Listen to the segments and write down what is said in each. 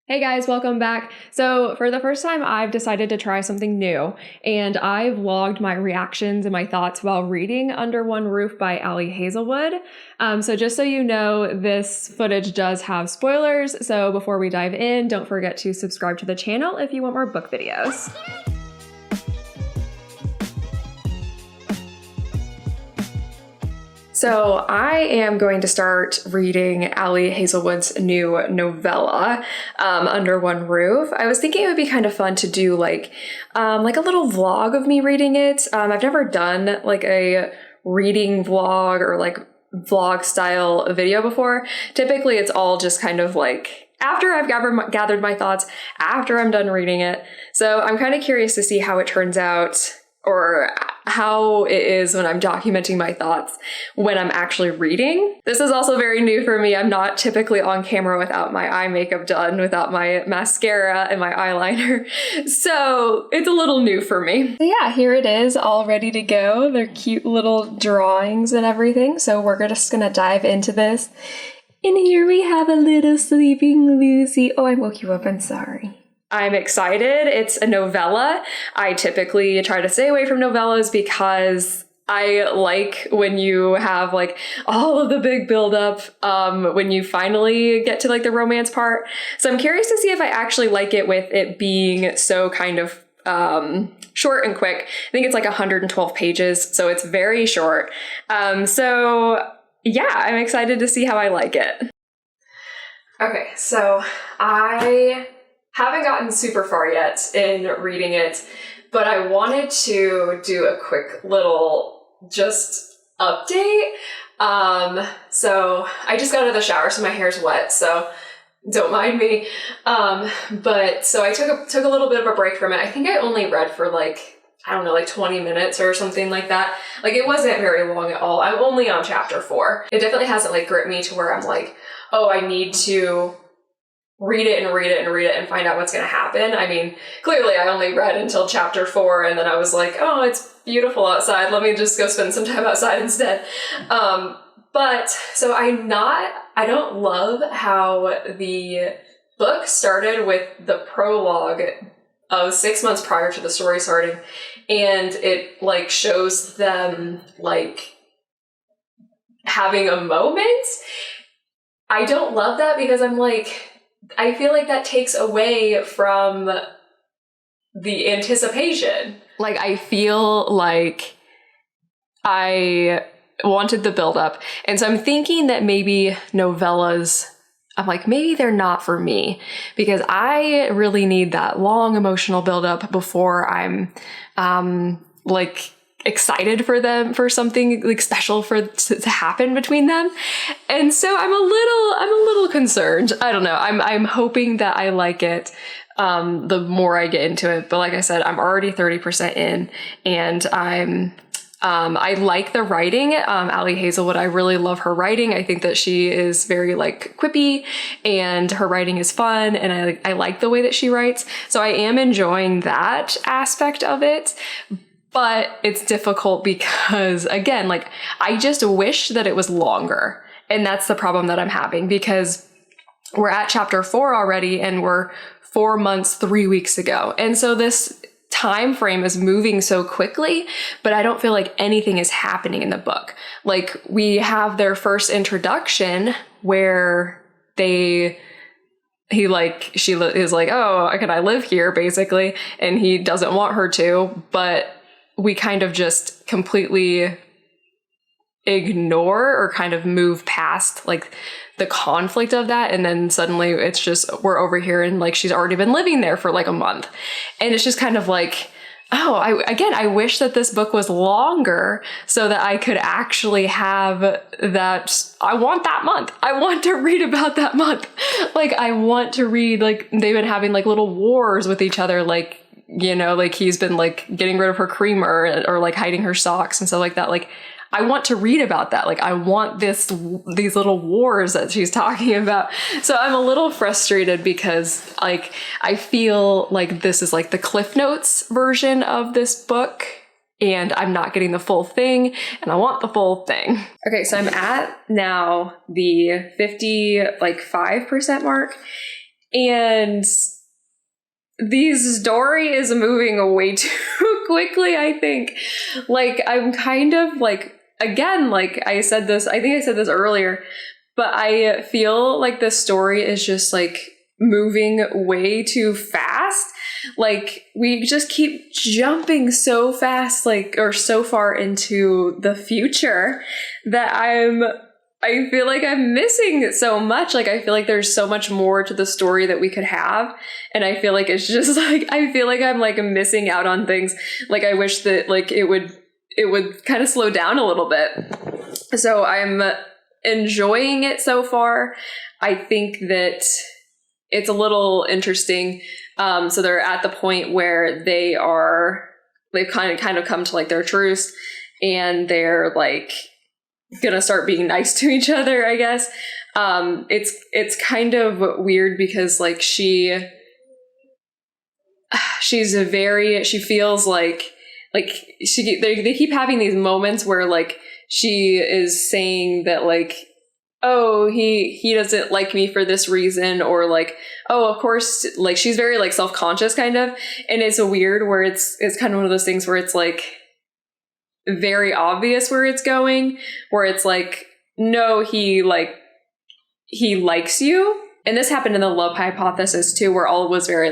Hey guys, welcome back. So for the first time, I've decided to try something new, and I vlogged my reactions and my thoughts while reading Under One Roof by Ali Hazelwood. So just so you know, this footage does have spoilers, so before we dive in, don't forget to subscribe to the channel if you want more book videos. So I am going to start reading Ali Hazelwood's new novella, Under One Roof. I was thinking it would be kind of fun to do like a little vlog of me reading it. I've never done like a reading vlog or like vlog style video before. Typically it's all just kind of like after I've gathered my thoughts, after I'm done reading it. So I'm kind of curious to see how it turns out, or how it is when I'm documenting my thoughts when I'm actually reading. This is also very new for me. I'm not typically on camera without my eye makeup done, without my mascara and my eyeliner. So it's a little new for me. So yeah, here it is, all ready to go. They're cute little drawings and everything. So we're just gonna dive into this. And here we have a little sleeping Lucy. Oh, I woke you up, I'm sorry. I'm excited. It's a novella. I typically try to stay away from novellas because I like when you have like all of the big buildup when you finally get to like the romance part. So I'm curious to see if I actually like it with it being so kind of short and quick. I think it's like 112 pages, so it's very short. So yeah, I'm excited to see how I like it. Okay, so I haven't gotten super far yet in reading it, but I wanted to do a quick little just update. So I just got out of the shower, so my hair's wet, so don't mind me. But so I took a little bit of a break from it. I think I only read for like, I don't know, like 20 minutes or something like that. Like it wasn't very long at all. I'm only on chapter 4. It definitely hasn't like gripped me to where I'm like, oh, I need to read it and read it and read it and find out what's going to happen. I mean, clearly I only read until chapter 4 and then I was like, oh, it's beautiful outside. Let me just go spend some time outside instead. But so I don't love how the book started with the prologue of 6 months prior to the story starting. And it like shows them like having a moment. I don't love that because I'm like, I feel like that takes away from the anticipation. Like, I feel like I wanted the buildup. And so I'm thinking that maybe novellas, I'm like, maybe they're not for me because I really need that long emotional buildup before I'm like excited for them, for something like special to happen between them. And so I'm a little concerned. I don't know. I'm hoping that I like it the more I get into it. But like I said, I'm already 30% in, and I like the writing. Ali Hazelwood, I really love her writing. I think that she is very like quippy and her writing is fun, and I like the way that she writes. So I am enjoying that aspect of it. But it's difficult because, again, like, I just wish that it was longer. And that's the problem that I'm having because we're at chapter 4 already and we're 4 months, 3 weeks ago. And so this time frame is moving so quickly, but I don't feel like anything is happening in the book. Like, we have their first introduction where she is like, oh, can I live here, basically? And he doesn't want her to, but we kind of just completely ignore or kind of move past like the conflict of that. And then suddenly it's just, we're over here and like, she's already been living there for like a month. And it's just kind of like, oh, I wish that this book was longer so that I could actually have that. I want that month. I want to read about that month. Like, I want to read, like, they've been having like little wars with each other. Like, you know, like he's been like getting rid of her creamer or like hiding her socks and stuff like that. Like, I want to read about that. Like, I want these little wars that she's talking about. So I'm a little frustrated because like, I feel like this is like the Cliff Notes version of this book and I'm not getting the full thing and I want the full thing. Okay. So I'm at now the 55% mark. And the story is moving way too quickly, I think. Like, I'm kind of like, again, like I think I said this earlier, but I feel like the story is just like moving way too fast. Like, we just keep jumping so fast, like, or so far into the future that I feel like I'm missing so much. Like, I feel like there's so much more to the story that we could have. And I feel like it's just like, I feel like I'm like missing out on things. Like, I wish that like it would kind of slow down a little bit. So I'm enjoying it so far. I think that it's a little interesting. So they're at the point where they've kind of come to like their truce, and they're like gonna start being nice to each other, I guess. It's kind of weird because like she feels like they keep having these moments where like she is saying that like, oh, he doesn't like me for this reason, or like, oh, of course, like she's very like self-conscious kind of. And it's a weird where it's kind of one of those things where it's like very obvious where it's going, where it's like, no, he likes you. And this happened in the love hypothesis too, where Olive was very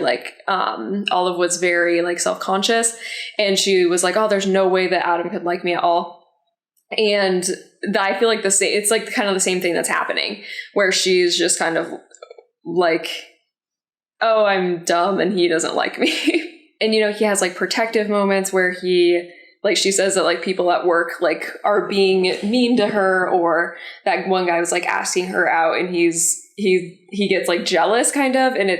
self-conscious, and she was like, oh, there's no way that Adam could like me at all. And I feel like it's like kind of the same thing that's happening, where she's just kind of like, oh, I'm dumb and he doesn't like me. And, you know, he has like protective moments where she says that like people at work like are being mean to her, or that one guy was like asking her out and he gets like jealous kind of. And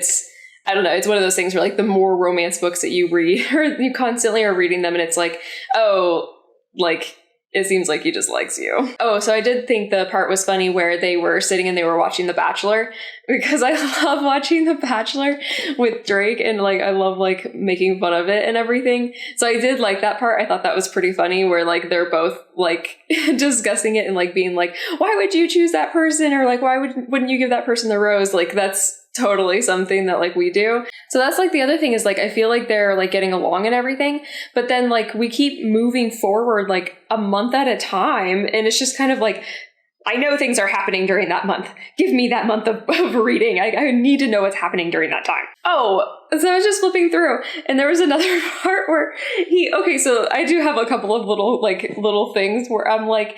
I don't know, it's one of those things where like the more romance books that you read, or you constantly are reading them, and it's like, oh, like it seems like he just likes you. Oh, so I did think the part was funny where they were sitting and they were watching The Bachelor, because I love watching The Bachelor with Drake, and like I love like making fun of it and everything. So I did like that part. I thought that was pretty funny, where like they're both like discussing it and like being like, why would you choose that person? Or like, why wouldn't you give that person the rose? Like, that's totally something that like we do. So that's like the other thing is like, I feel like they're like getting along and everything, but then like we keep moving forward like a month at a time, and it's just kind of like, I know things are happening during that month. Give me that month of reading. I need to know what's happening during that time. Oh, so I was just flipping through, and there was another part where so I do have a couple of little things where I'm like,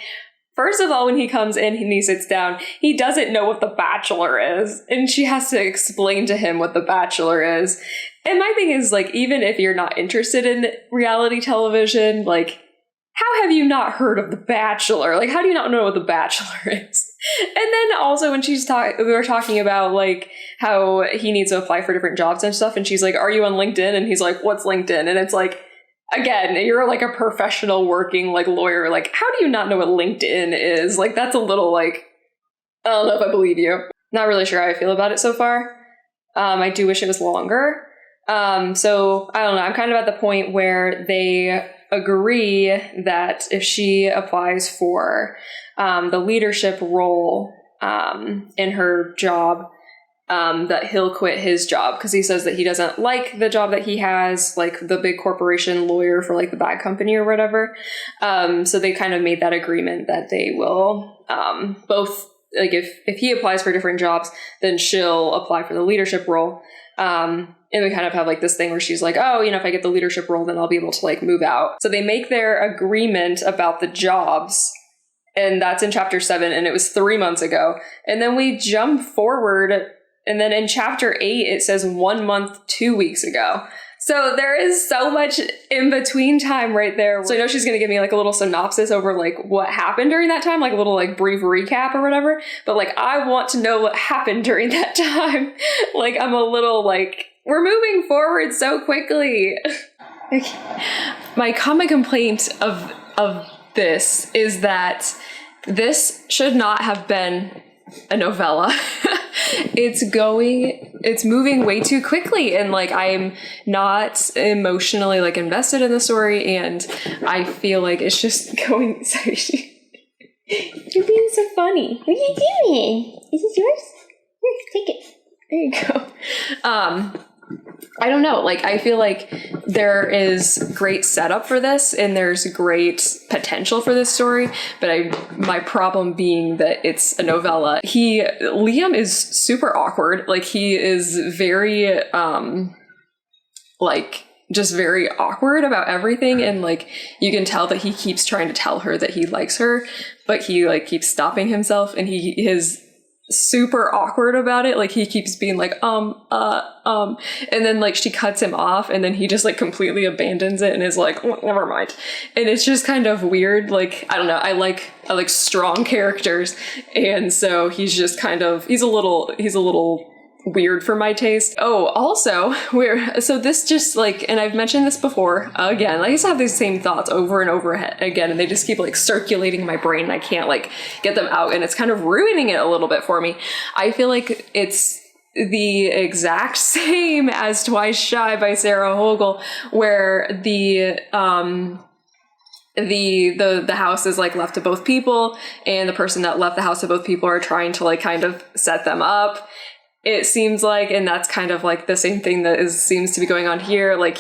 first of all, when he comes in and he sits down, he doesn't know what The Bachelor is. And she has to explain to him what The Bachelor is. And my thing is, like, even if you're not interested in reality television, like, how have you not heard of The Bachelor? Like, how do you not know what The Bachelor is? And then also when we were talking about, like, how he needs to apply for different jobs and stuff. And she's like, are you on LinkedIn? And he's like, what's LinkedIn? And it's like, again, you're like a professional working like lawyer. Like, how do you not know what LinkedIn is? Like, that's a little like, I don't know if I believe you. Not really sure how I feel about it so far. I do wish it was longer. So I don't know. I'm kind of at the point where they agree that if she applies for the leadership role in her job, that he'll quit his job, because he says that he doesn't like the job that he has, like the big corporation lawyer for like the bad company or whatever. So they kind of made that agreement that they will both, like if he applies for different jobs, then she'll apply for the leadership role. And we kind of have like this thing where she's like, oh, you know, if I get the leadership role, then I'll be able to like move out. So they make their agreement about the jobs. And that's in chapter 7. And it was 3 months ago. And then we jump forward. And then in chapter 8, it says 1 month, 2 weeks ago. So there is so much in between time right there. So I know she's going to give me like a little synopsis over like what happened during that time, like a little like brief recap or whatever. But like, I want to know what happened during that time. Like, I'm a little like, we're moving forward so quickly. My common complaint of this is that this should not have been a novella. It's moving way too quickly, and like I'm not emotionally like invested in the story, and I feel like it's just going. Sorry, you're being so funny. What are you doing? Is this yours? Here, take it. There you go. I don't know. Like, I feel like there is great setup for this and there's great potential for this story, but my problem being that it's a novella. Liam is super awkward. Like, he is very, just very awkward about everything, and like you can tell that he keeps trying to tell her that he likes her, but he like keeps stopping himself, and he is super awkward about it. Like, he keeps being like and then like she cuts him off, and then he just like completely abandons it and is like, never mind. And it's just kind of weird. Like, I don't know, I like strong characters, and so he's just kind of he's a little weird for my taste. Oh, also, so this just like, and I've mentioned this before, again, I just have these same thoughts over and over again, and they just keep like circulating in my brain, and I can't like get them out, and it's kind of ruining it a little bit for me. I feel like it's the exact same as Twice Shy by Sarah Hogel, where the house is like left to both people, and the person that left the house to both people are trying to like kind of set them up, it seems like. And that's kind of like the same thing that seems to be going on here. Like,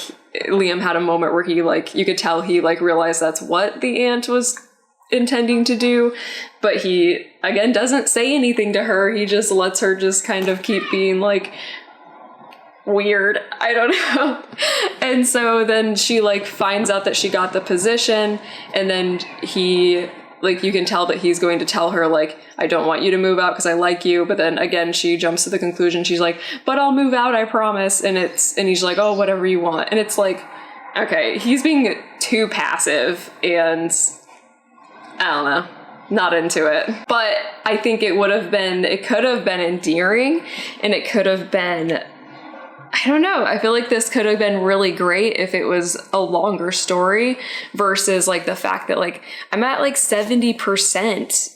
Liam had a moment where he like, you could tell he like realized that's what the aunt was intending to do, but he again doesn't say anything to her. He just lets her just kind of keep being like weird. I don't know. And so then she like finds out that she got the position, and then he like, you can tell that he's going to tell her like, I don't want you to move out because I like you. But then again, she jumps to the conclusion. She's like, but I'll move out, I promise. And he's like, oh, whatever you want. And it's like, okay, he's being too passive, and I don't know, not into it. But I think it could have been endearing, and it could have been, I don't know, I feel like this could have been really great if it was a longer story, versus like the fact that like I'm at like 70%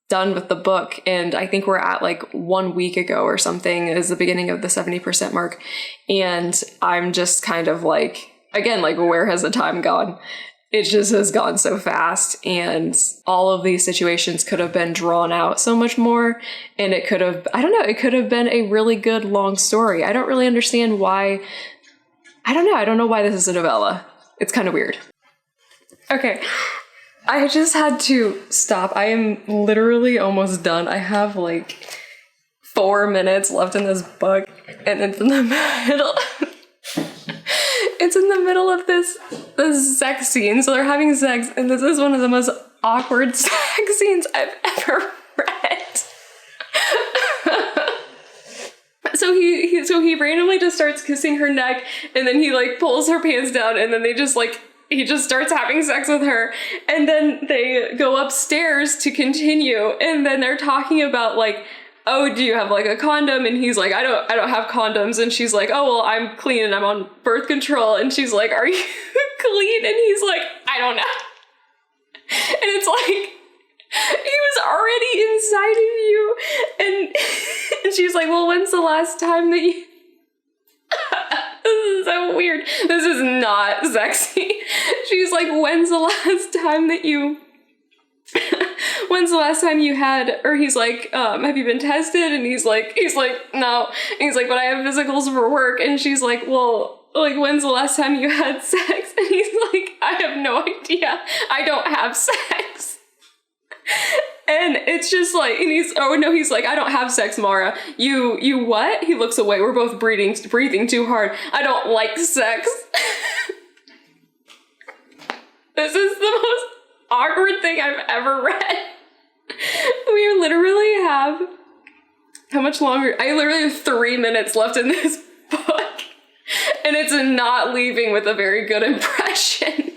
done with the book, and I think we're at like 1 week ago or something is the beginning of the 70% mark, and I'm just kind of like, again, like, where has the time gone? It just has gone so fast, and all of these situations could have been drawn out so much more, and it could have, I don't know, it could have been a really good long story. I don't really understand why. I don't know why this is a novella. It's kind of weird. Okay, I just had to stop. I am literally almost done. I have like 4 minutes left in this book, and it's in the middle. It's in the middle of this sex scene. So they're having sex, and this is one of the most awkward sex scenes I've ever read. So he randomly just starts kissing her neck, and then he like pulls her pants down, and then he just starts having sex with her, and then they go upstairs to continue, and then they're talking about like, oh, do you have like a condom? And he's like, I don't have condoms. And she's like, oh, well, I'm clean and I'm on birth control. And she's like, are you clean? And he's like, I don't know. And it's like, he was already inside of you. And she's like, well, when's the last time that you... This is so weird. This is not sexy. She's like, when's the last time that you... When's the last time you had, or he's like, have you been tested? And he's like, no. And he's like, but I have physicals for work. And she's like, well, like, when's the last time you had sex? And he's like, I have no idea. I don't have sex. And it's just like, and he's like, I don't have sex, Mara. You what? He looks away. We're both breathing too hard. I don't like sex. This is the most awkward thing I've ever read. We literally have, how much longer? I literally have 3 minutes left in this book, and it's not leaving with a very good impression.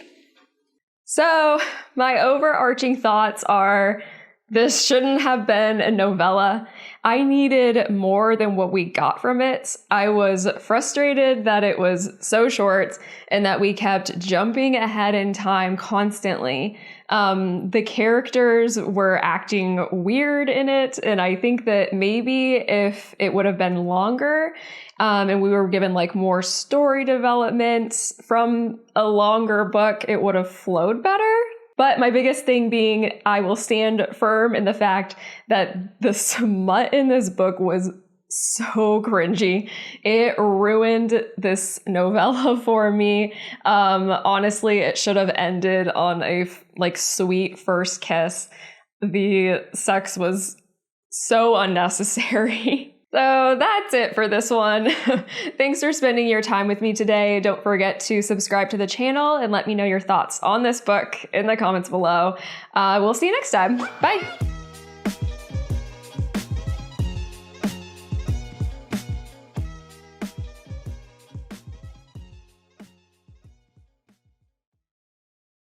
So my overarching thoughts are, this shouldn't have been a novella. I needed more than what we got from it. I was frustrated that it was so short and that we kept jumping ahead in time constantly. The characters were acting weird in it, and I think that maybe if it would have been longer, and we were given like more story development from a longer book, it would have flowed better. But my biggest thing being, I will stand firm in the fact that the smut in this book was so cringy. It ruined this novella for me. Honestly, it should have ended on a sweet first kiss. The sex was so unnecessary. So that's it for this one. Thanks for spending your time with me today. Don't forget to subscribe to the channel and let me know your thoughts on this book in the comments below. We'll see you next time. Bye.